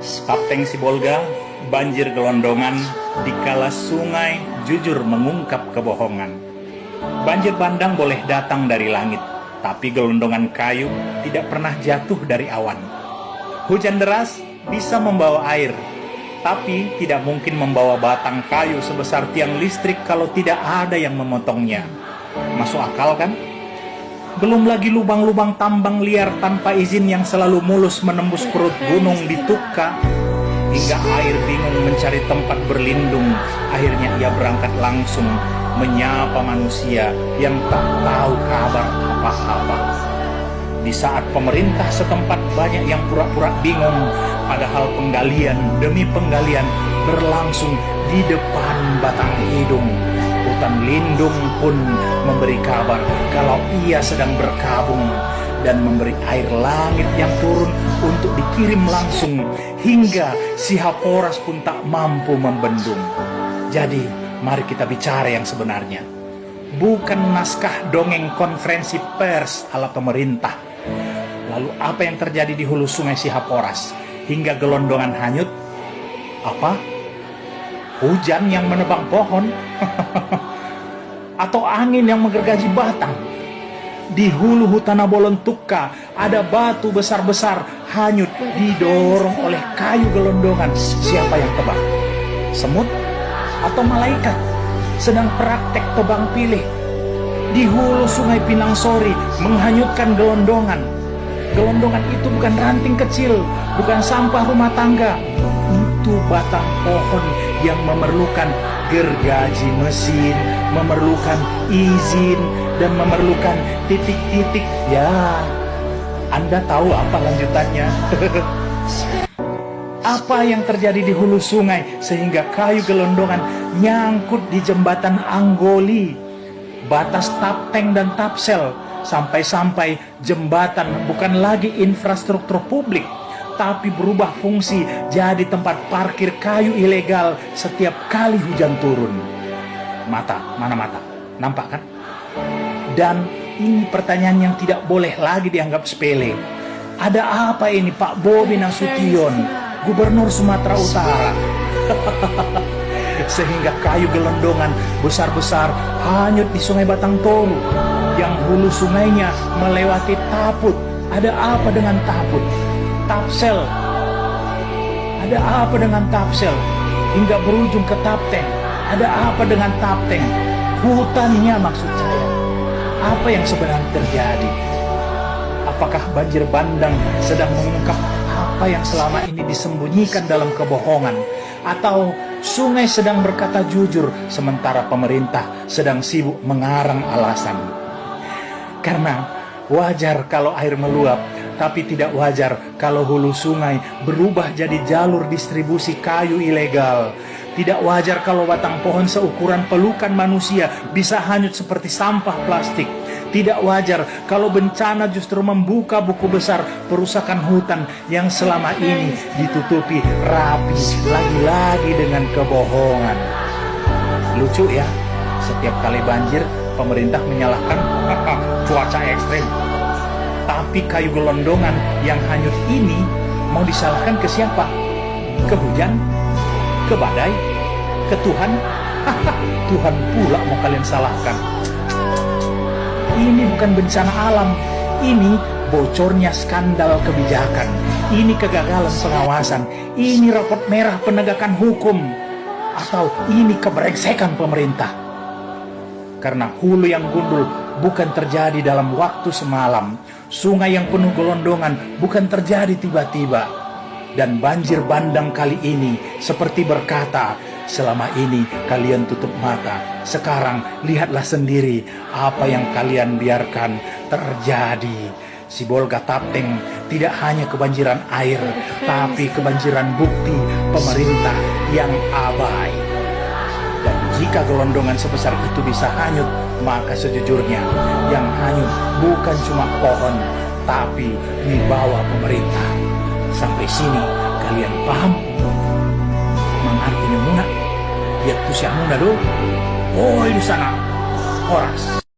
Kapten Sibolga, banjir gelondongan, dikala sungai jujur mengungkap kebohongan. Banjir bandang boleh datang dari langit, tapi gelondongan kayu tidak pernah jatuh dari awan. Hujan deras bisa membawa air, tapi tidak mungkin membawa batang kayu sebesar tiang listrik kalau tidak ada yang memotongnya. Masuk akal kan? Belum lagi lubang-lubang tambang liar tanpa izin yang selalu mulus menembus perut gunung di Tukka, hingga air bingung mencari tempat berlindung. Akhirnya ia berangkat langsung menyapa manusia yang tak tahu kabar apa-apa. Di saat pemerintah setempat banyak yang pura-pura bingung, padahal penggalian demi penggalian berlangsung di depan batang hidung. Hutan lindung pun memberi kabar kalau ia sedang berkabung dan memberi air langit yang turun untuk dikirim langsung, hingga si Haporas pun tak mampu membendung. Jadi mari kita bicara yang sebenarnya, bukan naskah dongeng konferensi pers ala pemerintah. Lalu apa yang terjadi di hulu sungai si Haporas hingga gelondongan hanyut? Apa? Hujan yang menebang pohon? Atau angin yang menggergaji batang? Di hulu hutan Abolon Tukka ada batu besar-besar hanyut didorong oleh kayu gelondongan. Siapa yang tebang? Semut atau malaikat sedang praktek tebang pilih? Di hulu sungai Pinangsori menghanyutkan gelondongan. Gelondongan itu bukan ranting kecil, bukan sampah rumah tangga. Itu batang pohon yang memerlukan gergaji mesin, memerlukan izin, dan memerlukan titik-titik. Ya, Anda tahu apa lanjutannya? Apa yang terjadi di hulu sungai sehingga kayu gelondongan nyangkut di jembatan Anggoli, batas Tapteng dan Tapsel, sampai-sampai jembatan bukan lagi infrastruktur publik, tapi berubah fungsi jadi tempat parkir kayu ilegal setiap kali hujan turun. Mana mata? Nampak kan? Dan ini pertanyaan yang tidak boleh lagi dianggap sepele. Ada apa ini Pak Bobi Nasution, Gubernur Sumatera Utara? Sehingga kayu gelondongan besar-besar hanyut di Sungai Batang Toru yang hulu sungainya melewati Taput. Ada apa dengan Taput? Tapsel, ada apa dengan Tapsel? Hingga berujung ke Tapteng, ada apa dengan Tapteng? Hutannya maksud saya. Apa yang sebenarnya terjadi? Apakah banjir bandang sedang mengungkap apa yang selama ini disembunyikan dalam kebohongan? Atau sungai sedang berkata jujur sementara pemerintah sedang sibuk mengarang alasan? Karena wajar kalau air meluap, tapi tidak wajar kalau hulu sungai berubah jadi jalur distribusi kayu ilegal. Tidak wajar kalau batang pohon seukuran pelukan manusia bisa hanyut seperti sampah plastik. Tidak wajar kalau bencana justru membuka buku besar perusakan hutan yang selama ini ditutupi rapi lagi-lagi dengan kebohongan. Lucu ya, setiap kali banjir pemerintah menyalahkan cuaca ekstrim. Tapi kayu gelondongan yang hanyut ini mau disalahkan ke siapa? Ke hujan? Ke badai? Ke Tuhan? Tuhan pula mau kalian salahkan. Ini bukan bencana alam. Ini bocornya skandal kebijakan. Ini kegagalan pengawasan. Ini rapot merah penegakan hukum. Atau ini kebrengsekan pemerintah. Karena hulu yang gundul bukan terjadi dalam waktu semalam. Sungai yang penuh gelondongan bukan terjadi tiba-tiba. Dan banjir bandang kali ini seperti berkata, selama ini kalian tutup mata. Sekarang lihatlah sendiri apa yang kalian biarkan terjadi. Sibolga Tapteng tidak hanya kebanjiran air, tapi kebanjiran bukti pemerintah yang abai. Dan jika gelondongan sebesar itu bisa hanyut, maka sejujurnya yang hanyut bukan cuma pohon, tapi wibawa pemerintah. Sampai sini kalian paham? Mengartinya muna, lihat tuh siang muna dulu. Oh di sana, Horas.